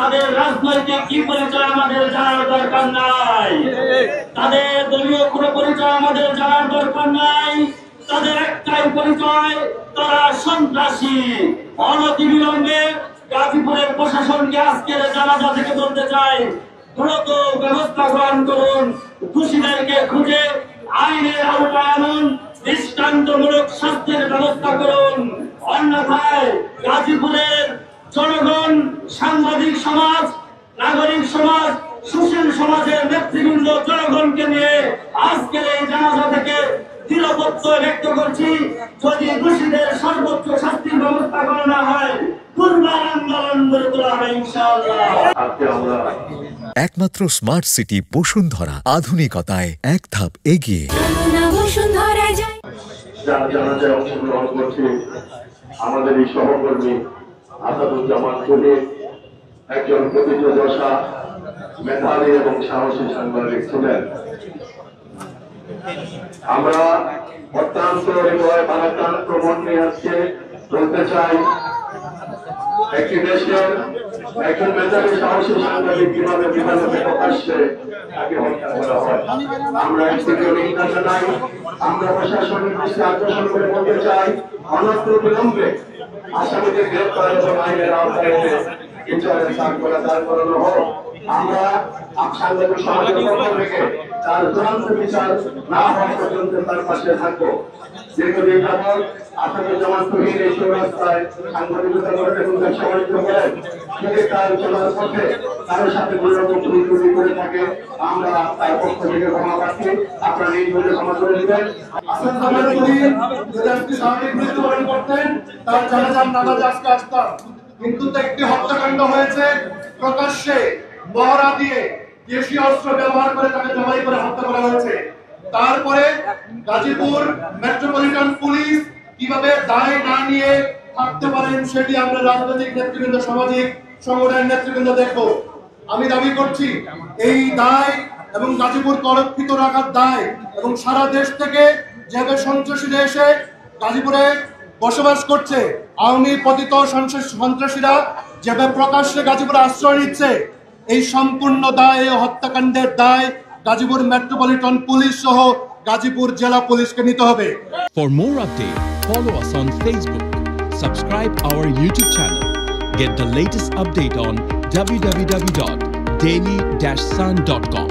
তাদের রাজনৈতিক কি পরিচয় আমাদের জানার দরকার নাই, তাদের দলীয় কোনো পরিচয় আমাদের জানার দরকার নাই। তাদের একটাই পরিচয়, তারা সন্ত্রাসী। অনতিবিলম্বে গাজীপুরের প্রশাসনকে আজকের জানাজা থেকে বলতে চাই, দ্রুত ব্যবস্থা গ্রহণ করুন, দোষীদেরকে খুঁজে আইনের আওতায় আনুন, দৃষ্টান্তমূলক শাস্তির ব্যবস্থা করুন। অন্যথায় গাজীপুরের জনগণ, সাংবাদিক সমাজ, নাগরিক সমাজ, সুশীল সমাজের নেতৃবৃন্দ জনগণকে নিয়ে আজকের এই জানাজা থেকে দৃঢ়প্রত্যয় ব্যক্ত করছি, যদি দোষীদের সর্বোচ্চ শাস্তির ব্যবস্থা করা না হয় দুর্বার আন্দোলন গড়ে তোলা হবে ইনশাআল্লাহ। একমাত্র স্মার্ট সিটি বসুন্ধরা, আধুনিকতায় এক ধাপ এগিয়ে। জানাজায় অংশগ্রহণ করছে আমাদের এই সহকর্মী আসাদুজ্জামান খলিল, একজন প্রতিযোগিতা মেধাবী এবং সাহসী সাংবাদিক ছিলেন। আমরা অত্যন্ত হৃদয় ভারাক্রান্ত মন নিয়ে আজকে বলতে চাই, একটি দেশের একজন মেধাবী সাহসী সাংবাদিক কিভাবে বিমানে প্রকাশ্যে তাকে হত্যা করা হয়। আমরা একদিকে নিন্দা জানাই, আমরা প্রশাসনের দৃষ্টি আকর্ষণ করে বলতে চাই, অনন্ত বিলম্বে আসামিদের গ্রেপ্তার এবং আইনের আওতায় এনে বিচারের কাঠগড়া দাঁড় করানো হোক। আমরা সাংবাদিক সমাজের পক্ষ থেকে তার চূড়ান্ত বিচার না হওয়া পর্যন্ত তার পাশে থাকবো। দীর্ঘদিন যাবৎ আসাদুজ্জামান খলিল এই রাস্তায় সাংবাদিকতা করে এবং সমালোচিত করেন, যদি তার চলার পথে কারোর সাথে গুলি করে থাকে, আমরা তার পক্ষ থেকে ক্ষমা পাচ্ছি, আপনারা নিজ মূল্যে ক্ষমা করে দিবেন। আসাদুজ্জামান খলিল যদি আজকে স্বাভাবিক মৃত্যুবরণ করতেন, তার জানাজার নামাজে আজকে আসতাম, কিন্তু একটি হত্যাকাণ্ড হয়েছে, প্রকাশ্যে মহড়া দিয়ে দেশীয় অস্ত্র ব্যবহার করে তাকে জবাই করে হত্যা করা হয়েছে। তারপরে গাজীপুর মেট্রোপলিটন পুলিশ কিভাবে দায় না নিয়ে থাকতে পারেন সেটি আমরা রাজনৈতিক নেতৃবৃন্দ, সামাজিক সংগঠনের নেতৃবৃন্দ দেখব। আমি দাবি করছি এই দায় এবং গাজীপুর সুরক্ষিত রাখার দায় এবং সারা দেশ থেকে যেভাবে সন্ত্রাসীরা এসে গাজীপুরে বসবাস করছে, আওয়ামী পতিত সন্ত্রাসীরা যেভাবে প্রকাশ্যে গাজীপুরে আশ্রয় নিচ্ছে, এই সম্পূর্ণ দায়, এই হত্যাকাণ্ডের দায় গাজীপুর মেট্রোপলিটন পুলিশ সহ গাজীপুর জেলা পুলিশকে নিতে হবে। For more updates, follow us on Facebook, subscribe our YouTube channel, get the latest update on www.daily-sun.com.